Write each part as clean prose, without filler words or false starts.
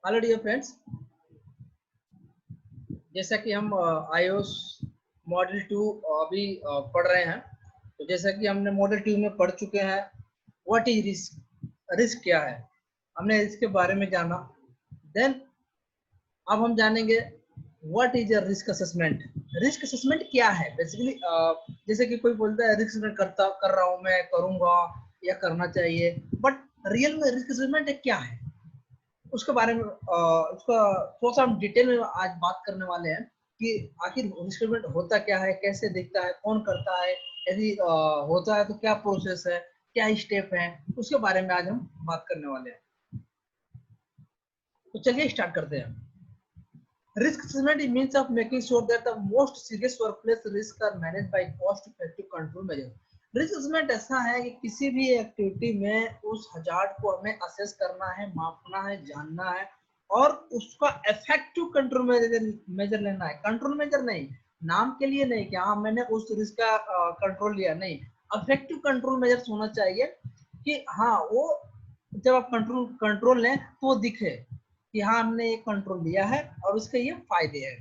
Hello dear friends, जैसा कि हम iOS मॉडल 2 अभी पढ़ रहे हैं। तो जैसा कि हमने मॉडल 2 में पढ़ चुके हैं, व्हाट इज रिस्क, रिस्क क्या है, हमने इसके बारे में जाना। देन अब हम जानेंगे what is a risk assessment. Risk assessment क्या है बेसिकली। जैसे कि कोई बोलता है रिस्क असेसमेंट कर रहा हूँ, मैं करूँगा या करना चाहिए, बट रियल में रिस्क असेसमेंट क्या है उसके बारे में उसका थोड़ा सा हम डिटेल में आज बात करने वाले हैं कि आखिर रिस्क होता क्या है, कैसे दिखता है, कौन करता है, यदि होता है तो क्या प्रोसेस है, क्या स्टेप है, उसके बारे में आज हम बात करने वाले हैं। तो चलिए स्टार्ट करते हैं। Risk assessment is means of making sure that the most serious workplace risks are managed by cost-effective control measures. Risk assessment ऐसा है कि किसी भी एक्टिविटी में उस हजार्ड को हमें असेस करना है, मापना है, जानना है और उसका इफेक्टिव कंट्रोल मेजर लेना है। कंट्रोल मेजर नहीं, नाम के लिए नहीं कि हाँ मैंने उस रिस्क का कंट्रोल लिया, नहीं, इफेक्टिव कंट्रोल मेजर होना चाहिए कि हाँ वो जब आप कंट्रोल कंट्रोल लें तो वो दिखे कि हाँ हमने ये कंट्रोल लिया है और उसके ये फायदे हैं।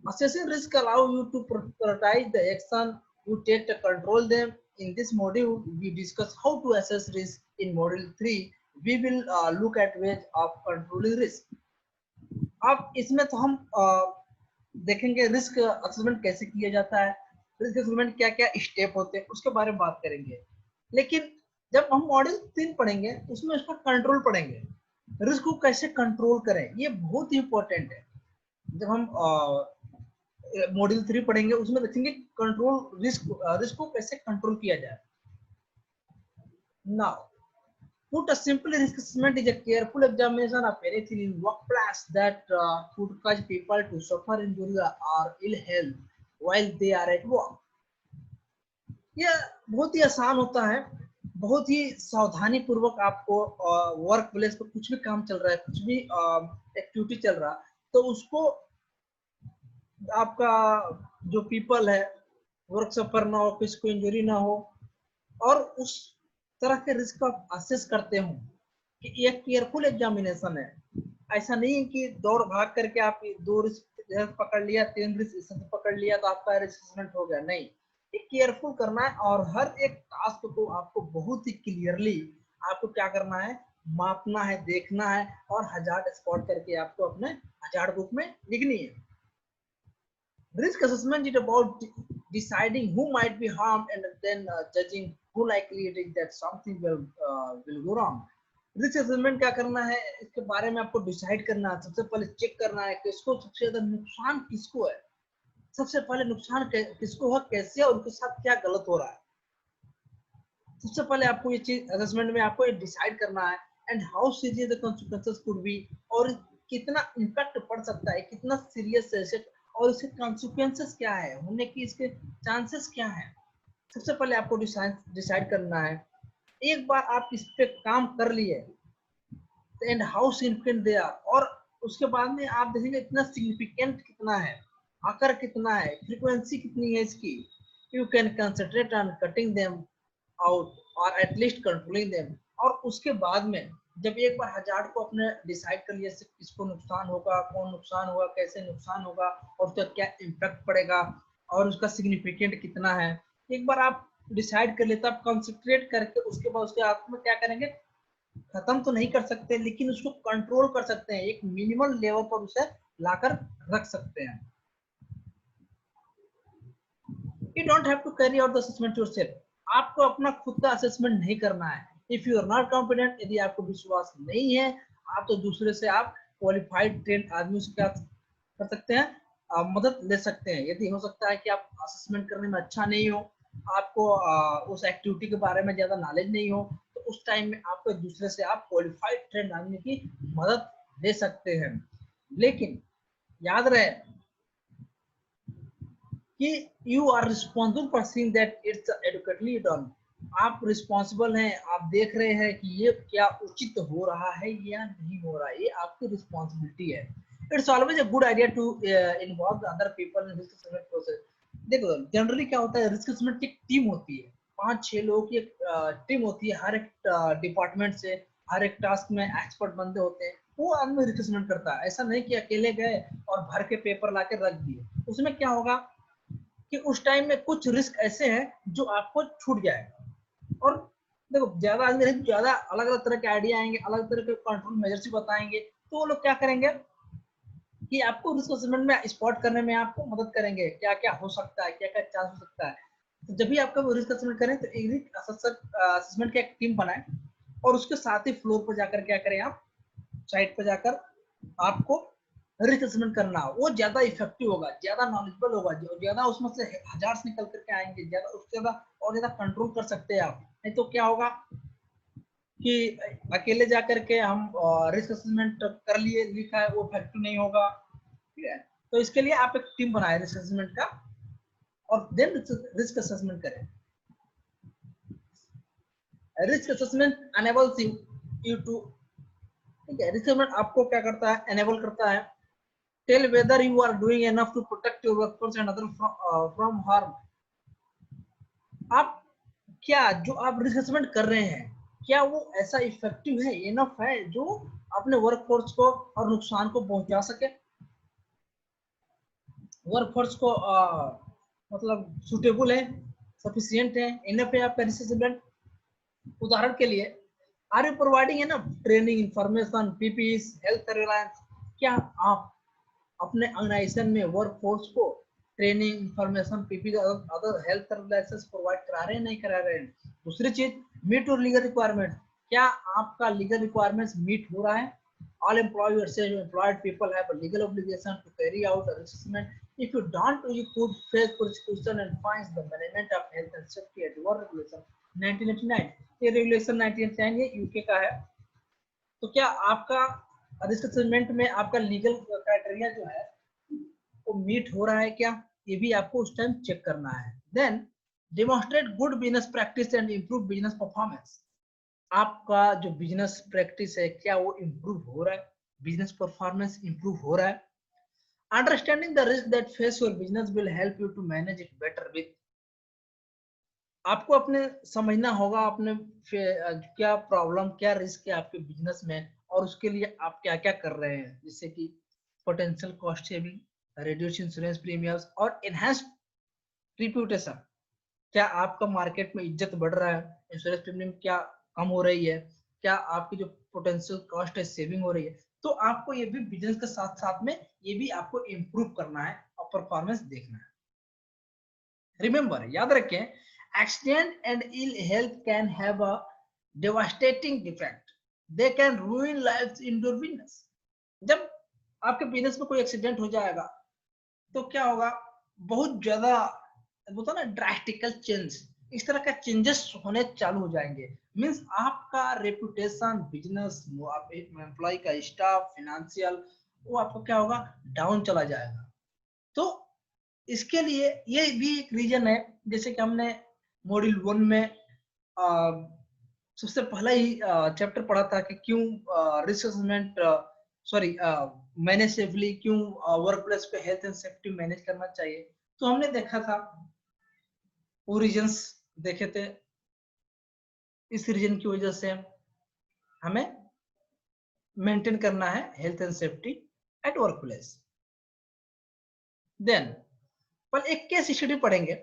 Assessing risk allow you to prioritize the action you take to control them. In this module, we discuss how to assess risk. In module 3, we will look at ways of controlling risk. अब इसमें तो हम देखेंगे risk assessment कैसे किया जाता है, risk assessment क्या क्या स्टेप होते हैं उसके बारे में बात करेंगे। लेकिन जब हम मॉड्यूल 3 पढ़ेंगे उसमें उसका कंट्रोल पढ़ेंगे, रिस्क को कैसे कंट्रोल करें, ये बहुत ही इंपॉर्टेंट है। जब हम मॉड्यूल 3 पढ़ेंगे उसमें देखेंगे कंट्रोल रिस्क को कैसे कंट्रोल किया जाए। Now put a simple risk assessment is a careful examination of anything in workplace that could cause people to suffer injury or ill health while they are at work. यह बहुत ही आसान होता है, बहुत ही सावधानी पूर्वक आपको वर्क प्लेस पर कुछ भी काम चल रहा है, कुछ भी एक्टिविटी चल रहा तो उसको आपका जो पीपल है वर्क सफर ना हो, किसी को इंजरी ना हो और उस तरह के रिस्क को आप असेस करते हो कि ये केयरफुल एग्जामिनेशन है। ऐसा नहीं है कि दौड़ भाग करके आप 2 रिस्क पकड़ लिया, 3 रिस्क पकड़ लिया तो आपका रिस्क हो गया, नहीं, ये केयरफुल करना है और हर एक टास्क को आपको बहुत ही क्लियरली आपको क्या करना है, मापना है, देखना है और हजार्ड स्पॉट करके आपको अपने हजार्ड बुक में लिखनी है। Risk assessment is about deciding who might be harmed and then judging who likely it is that something will go wrong. Risk assessment क्या करना है, इसके बारे में आपको डिसाइड करना है। सबसे पहले चेक करना है कि इसको सबसे ज्यादा नुकसान किसको है, सबसे पहले नुकसान किसको है, कैसे और उनके साथ क्या गलत हो रहा है। सबसे पहले आपको ये चीज असेसमेंट में आपको ये डिसाइड करना है and how serious the consequences could be, और कितना इम्पैक्ट पड़ सकता है, कितना सीरियस है और इसके कॉन्सिक्वेंसेस क्या है, होने की इसके चांसेस क्या है। सबसे पहले आपको डिसाइड करना है। एक बार आप इस पे काम कर लिए and how significant they are, और उसके बाद में आप देखेंगे इतना सिग्निफिकेंट कितना है, आकर कितना है, फ्रीक्वेंसी कितनी है इसकी। You can concentrate on cutting them out और एटलीस्ट कंट्रोलिंग देम। और उसके बाद में जब एक बार हजार्ड को अपने डिसाइड कर लिया किसको नुकसान होगा, कौन नुकसान होगा, कैसे नुकसान होगा और उसका क्या इम्पैक्ट पड़ेगा और उसका सिग्निफिकेंट कितना है, एक बार आप डिसाइड कर लेते, आप कंसंट्रेट करके उसके बाद उसके आप में क्या करेंगे, खत्म तो नहीं कर सकते लेकिन उसको कंट्रोल कर सकते हैं, एक मिनिमल लेवल पर उसे लाकर रख सकते हैं। You don't have to carry out the assessment yourself. आपको अपना खुद का असेसमेंट नहीं करना है। If you are not confident, यदि आपको विश्वास नहीं है, आप तो दूसरे से आप क्वालिफाइड ट्रेंड आदमी से क्या कर सकते हैं, मदद ले सकते हैं। यदि हो सकता है कि आप असेसमेंट करने में अच्छा नहीं हो, आपको उस एक्टिविटी के बारे में ज्यादा नॉलेज नहीं हो, तो उस टाइम में आपको दूसरे से आप क्वालिफाइड ट्रेंड आदमी की मदद ले सकते हैं। लेकिन याद रहे कि you are responsible for seeing that it's adequately done. आप रिस्पॉन्सिबल हैं, आप देख रहे हैं कि ये क्या उचित हो रहा है या नहीं हो रहा है, ये आपकी रिस्पॉन्सिबिलिटी है। It's always a good idea to involve other people in risk assessment process. देखो जनरली क्या होता है, रिस्क असेसमेंट की एक टीम होती है, 5-6 लोगों की एक टीम होती है, हर एक डिपार्टमेंट से हर एक टास्क में एक्सपर्ट बंदे होते हैं, वो आदमी रिस्क असेसमेंट करता है। ऐसा नहीं कि अकेले गए और भर के पेपर लाके रख दिए। उसमें क्या होगा कि उस टाइम में कुछ रिस्क ऐसे हैं जो आपको छूट जाएगा। और देखो ज्यादा आदमी नहीं, ज्यादा अलग अलग तरह के आइडिया आएंगे, अलग तरह के कंट्रोल मेजर्स बताएंगे, तो वो लोग क्या करेंगे कि आपको रिस्क असेसमेंट में स्पॉट करने में आपको मदद करेंगे, क्या क्या हो सकता है, क्या क्या चांस हो सकता है। तो जब भी आपका रिस्क असेसमेंट करें तो एक असेसमेंट की एक टीम बनाएं और उसके साथ ही फ्लोर पर जाकर क्या करें, आप साइट पर जाकर आपको रिस्क असेसमेंट करना, वो ज्यादा इफेक्टिव होगा, ज्यादा नॉलेजेबल होगा, जो ज्यादा उसमें से हजार निकल करके आएंगे, ज्यादा उससे ज्यादा और ज्यादा कंट्रोल कर सकते हैं आप। नहीं तो क्या होगा कि अकेले जाकर के हम रिस्क असेसमेंट कर लिए, लिखा है वो इफेक्टिव नहीं होगा। ठीक है, तो इसके लिए आप एक टीम बनाए रिस्क असेसमेंट का और देन रिस्क असेसमेंट करें। Risk assessment enables you to, ठीक है, रिस्क असेसमेंट आपको क्या करता है, एनेबल करता है tell whether you are doing enough to protect your workforce and other from harm. आप क्या जो आप रिस्क असेसमेंट कर रहे हैं, क्या वो ऐसा इफेक्टिव है, इनफ है जो अपने वर्कफोर्स को और नुकसान को पहुंचा सके, वर्कफोर्स को मतलब सुटेबल है, सफिशिएंट है, इनफ है आपका रिस्क असेसमेंट। उदाहरण के लिए आर यू प्रोवाइडिंग है ना ट्रेनिंग इंफॉर्मेशन पीपीईस हेल्थ सर्विलांस, क्या आप अपने ऑर्गेनाइजेशन में वर्कफोर्स को training information PP other health services provide करा रहे हैं, नहीं करा रहे हैं। दूसरी चीज मीट और लीगल रिक्वायरमेंट, क्या आपका लीगल रिक्वायरमेंट्स मीट हो रहा है। all employed people have a legal obligation to carry out a assessment if you don't you could face prosecution and fines। the management of health and safety at work regulation 1989, ये regulation 1989 ये UK का है। तो क्या आपका risk assessment में आपका legal criteria जो है वो मीट हो रहा है क्या, ये भी आपको उस टाइम चेक करना है। Then demonstrate good business practice and improve business performance, आपका जो बिजनेस प्रैक्टिस है क्या वो इंप्रूव हो रहा है, बिजनेस परफॉर्मेंस इंप्रूव हो रहा है। Understanding the risk that face your business will help you to manage it better with, आपको अपने समझना होगा अपने क्या प्रॉब्लम क्या रिस्क है आपके बिजनेस में और उसके लिए आप क्या क्या कर रहे हैं, जैसे कि potential cost saving, reduce insurance premiums और एनहांस रिप्यूटेशन, क्या आपका मार्केट में इज्जत बढ़ रहा है, इंश्योरेंस प्रीमियम क्या कम हो रही है, क्या आपकी जो पोटेंशियल कॉस्ट है सेविंग हो रही है। तो आपको ये भी बिजनेस के साथ साथ में ये भी आपको इम्प्रूव करना है और परफॉर्मेंस देखना है। रिमेंबर, याद रखें, accident and ill health can have a devastating effect, they can ruin lives in your business। जब आपके बिजनेस में कोई एक्सीडेंट हो जाएगा तो क्या होगा, बहुत ज्यादा होता ना ड्रास्टिकल चेंज, इस तरह का चेंजेस होने चालू हो जाएंगे। मींस आपका रेपुटेशन बिजनेस, एम्प्लॉय का स्टाफ, फाइनेंशियल, वो आपको क्या होगा, डाउन चला जाएगा। तो इसके लिए ये भी एक रीजन है, जैसे कि हमने मॉड्यूल 1 में सबसे पहला ही चैप्टर पढ़ा था कि क्यों risk assessment sorry manage safely, क्यों वर्क प्लेस पे हेल्थ एंड सेफ्टी मैनेज करना चाहिए। तो हमने देखा था वो रीजंस देखे थे, इस रीजन की वजह से हमें मेंटेन करना है health and safety at work place. Then पर एक केस स्टडी पढ़ेंगे।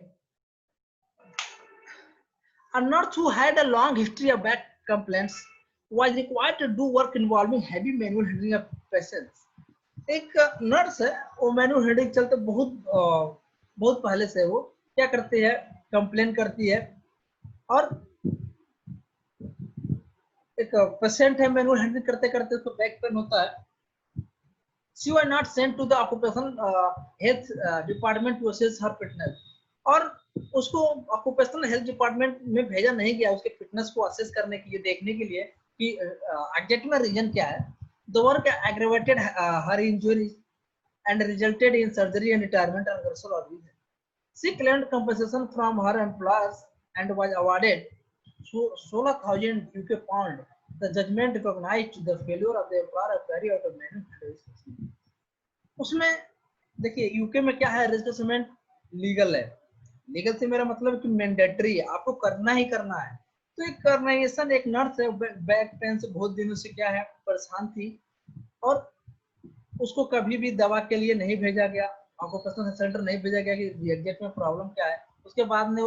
A nurse who had a long history of back complaints was required to do work involving heavy manual handling of patients। एक nurse है, वो manual handling चलते बहुत पहले से वो क्या करती है, कंप्लेन करती है और एक पेशेंट है, मैनुअल हैंडलिंग करते करते उसको बैक पेन होता है। She was not sent to the occupational health department to assess her fitness, और उसको ऑक्यूपेशनल हेल्थ डिपार्टमेंट में भेजा नहीं गया उसके फिटनेस को असेस करने के लिए, देखने के लिए कि एग्जैक्ट में रीजन क्या है। The work aggravated her injury and resulted in surgery and retirement and reversal of vision। She claimed compensation from her employers and was awarded 16,000 UK pound। The judgment recognized the failure of the employer to carry out a manual handling। उसमें देखिए UK में क्या है, risk assessment legal है। Legal से मेरा मतलब कि मैंडेटरी है, आपको करना ही करना है। तो एक ऑर्गेनाइजेशन, एक नर्स है, बैक पेन से बहुत दिनों से क्या है परेशान थी, और उसको कभी भी दवा के लिए नहीं भेजा गया, ऑक्यूपेशनल सेंटर नहीं भेजा गया कि एग्जैक्ट में प्रॉब्लम क्या है। उसके बाद में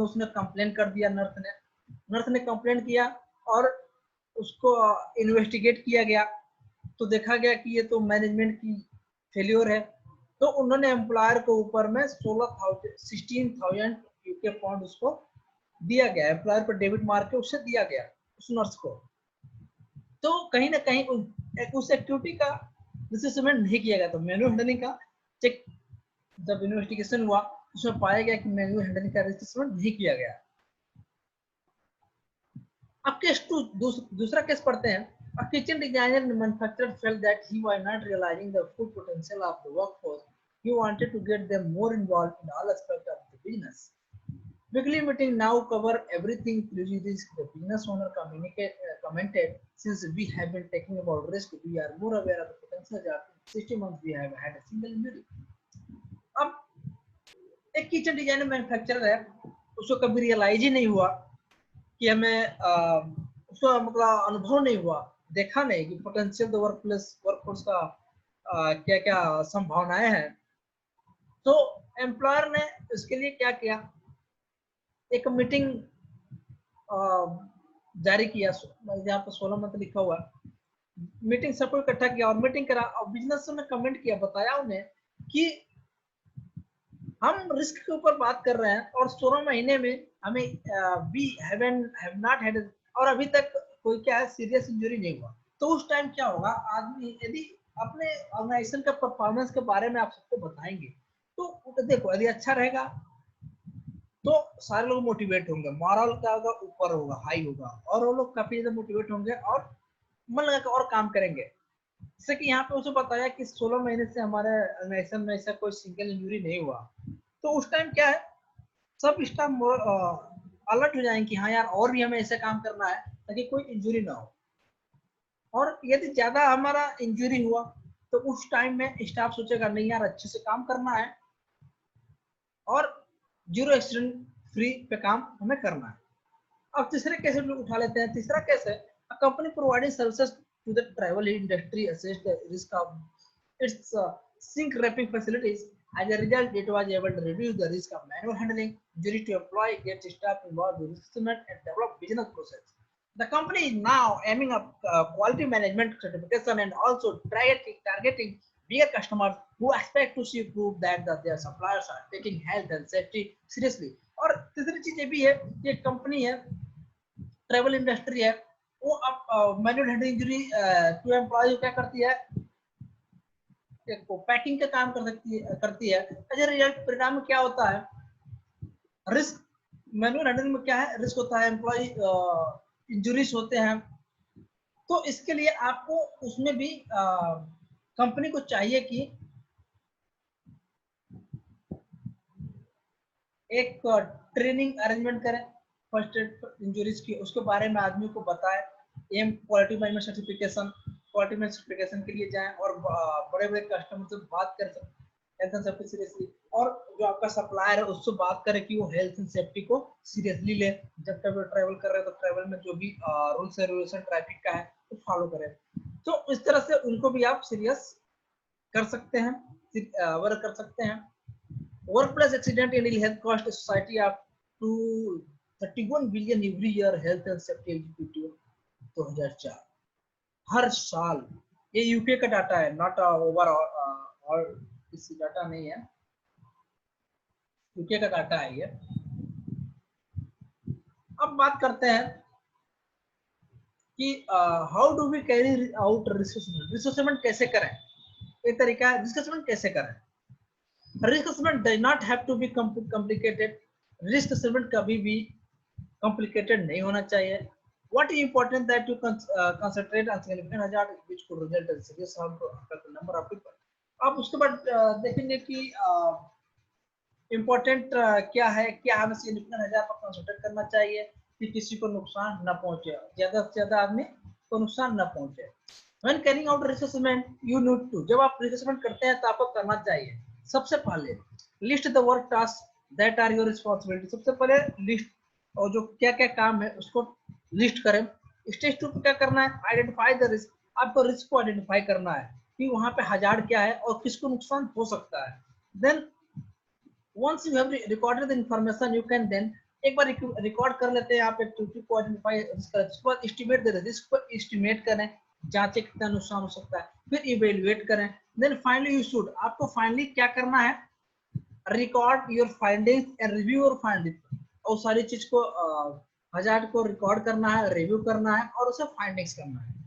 उसने कंप्लेन कर दिया, नर्स ने कंप्लेन किया और उसको इन्वेस्टिगेट किया गया, तो देखा गया कि ये तो मैनेजमेंट की फेल्योर है। तो उन्होंने एम्प्लॉयर के ऊपर में 16,000 यूके पाउंड उसको दिया गया, एम्प्लॉयर पर डेबिट मार के उसे दिया गया उस नर्स को। तो कहीं ना कहीं उस एक्टिविटी का रिसेसमेंट नहीं किया गया। तो मैनुअल हैंडलिंग का चेक जब इन्वेस्टिगेशन हुआ उसमें पाया गया कि मैनुअल हैंडलिंग का रिसेसमेंट नहीं किया गया। अब केस टू, दूसरा केस पढ़ते हैं। A kitchen designer and manufacturer felt that he was not realizing the full potential of the workforce. He wanted to get them more involved in all aspects of the business. Weekly meeting now cover everything prejudice. The business owner commented, since we have been taking about risk, we are more aware of the potential of 60 months we have had a single injury. अब एक kitchen designer manufacturer है, उसको कभी realise ही नहीं हुआ कि हमें उसका मतलब अनुभव नहीं हुआ, देखा नहीं कि पोटेंशियल द वर्कफोर्स का क्या क्या संभावनाएं हैं। तो एम्प्लॉयर ने इसके लिए क्या किया, एक मीटिंग जारी किया, यहाँ पर 16 मंथ लिखा हुआ, मीटिंग सबको इकट्ठा किया और मीटिंग करा और बिजनेस में कमेंट किया, बताया उन्हें कि हम रिस्क के ऊपर बात कर रहे हैं और 16 महीने में हमें वी हैव नॉट हैड, और अभी तक कोई क्या है सीरियस इंजरी नहीं हुआ। तो उस टाइम क्या होगा, आदमी यदि अपने ऑर्गेनाइजेशन का परफॉर्मेंस के बारे में आप सबको बताएंगे तो देखो यदि अच्छा रहेगा तो सारे लोग मोटिवेट होंगे, मॉरल क्या होगा, ऊपर होगा, हाई होगा, और वो लोग काफी ज्यादा मोटिवेट होंगे और मन लगा और काम करेंगे। जैसे कि यहाँ पे उसे बताया कि 16 महीने से हमारे ऑर्गेनाइजेशन में ऐसा कोई सिंगल इंजरी नहीं हुआ। तो उस टाइम क्या है, सब स्टाफ अलर्ट हो जाएंगे कि हाँ यार और भी हमें ऐसे काम करना है ताकि कोई इंजरी ना हो। और यदि ज्यादा हमारा इंजरी हुआ तो उस टाइम में स्टाफ सोचेगा नहीं यार अच्छे से काम करना है और जीरो एक्सीडेंट फ्री पे काम हमें करना है। अब तीसरे केस उठा लेते हैं। तीसरा केस है, company providing services to the travel industry assess the risk of its sink wrapping facilities. As a result, it was able to reduce the risk of manual handling, injury to employee, get staff involved with risk assessment, and develop business process. The company is now aiming at quality management certification and also targeting bigger customers who expect to see proof that their suppliers are taking health and safety seriously. और तीसरी चीज ये भी है, ये company है, travel industry है, वो अब manual handling injury to employ क्या करती है, पैकिंग का काम करती है। अच्छा, रिजल्ट परिणाम क्या होता है, रिस्क मैनुअल हैंडलिंग में क्या है, रिस्क होता है, एम्प्लॉय इंजुरीज होते हैं। तो इसके लिए आपको उसमें भी कंपनी को चाहिए कि एक ट्रेनिंग अरेंजमेंट करें फर्स्ट एड इंजुरीज की, उसके बारे में आदमी को बताए, um quality management certification, quality management certification के लिए जाएं और बड़े बड़े कस्टमर से बात कर हेल्थ एंड सेफ्टी सीरियसली, और जो आपका सप्लायर है उससे बात करें कि वो हेल्थ एंड सेफ्टी को सीरियसली ले, जब तक वो ट्रैवल कर रहे हैं तो ट्रैवल में जो भी रूल्स एंड रेगुलेशन ट्रैफिक का है वो फॉलो करें। तो इस तरह से उनको भी आप सीरियस कर सकते हैं, वर्क कर सकते हैं। Workplace accident and ill health cost society up to 31 billion every year. Health and safety executive 2004 हर साल, ये यूके का डाटा है, नॉट ओवर और किसी डाटा नहीं है, यूके का डाटा है ये। अब बात करते हैं कि how do we carry out risk assessment, risk assessment कैसे करें, एक तरीका है रिस्क असेसमेंट कैसे करें। Risk assessment does not have to be complicated, risk assessment कभी भी कॉम्प्लिकेटेड नहीं होना चाहिए। What is important that you concentrate on significant hazard which could result in serious harm to affect the number of people. आप उसके बाद देखेंगे कि इम्पोर्टेंट क्या है, क्या हमें सिग्निफिकेंट हजार पर कंसंट्रेट करना चाहिए कि किसी को नुकसान न पहुंचे, ज्यादा से ज्यादा आदमी को नुकसान न पहुंचे। When carrying out risk assessment, you need to, जब आप risk assessment करते हैं तो आपको करना चाहिए सबसे पहले list the work task that are your responsibility, सबसे पहले लिस्ट और जो क्या क्या काम है उसको लिस्ट करें। स्टेज 2 पे क्या करना है, आइडेंटिफाई द रिस्क, आपको रिस्क को आइडेंटिफाई करना है कि वहां पे हजार्ड क्या है और किसको नुकसान हो सकता है। Then once you have recorded the information, you can then एक बार रिकॉर्ड कर लेते हैं आप एक टॉपिक को आइडेंटिफाई उसके बाद एस्टिमेट दे रिस्क को एस्टिमेट करें, जांचे कितना नुकसान हो सकता है, फिर इवेलुएट करें। देन फाइनली यू शुड, आपको फाइनली क्या करना है, record your findings and review your findings, और सारी चीज को हजार्ड को रिकॉर्ड करना है, रिव्यू करना है और उसे फाइंडिंग्स करना है।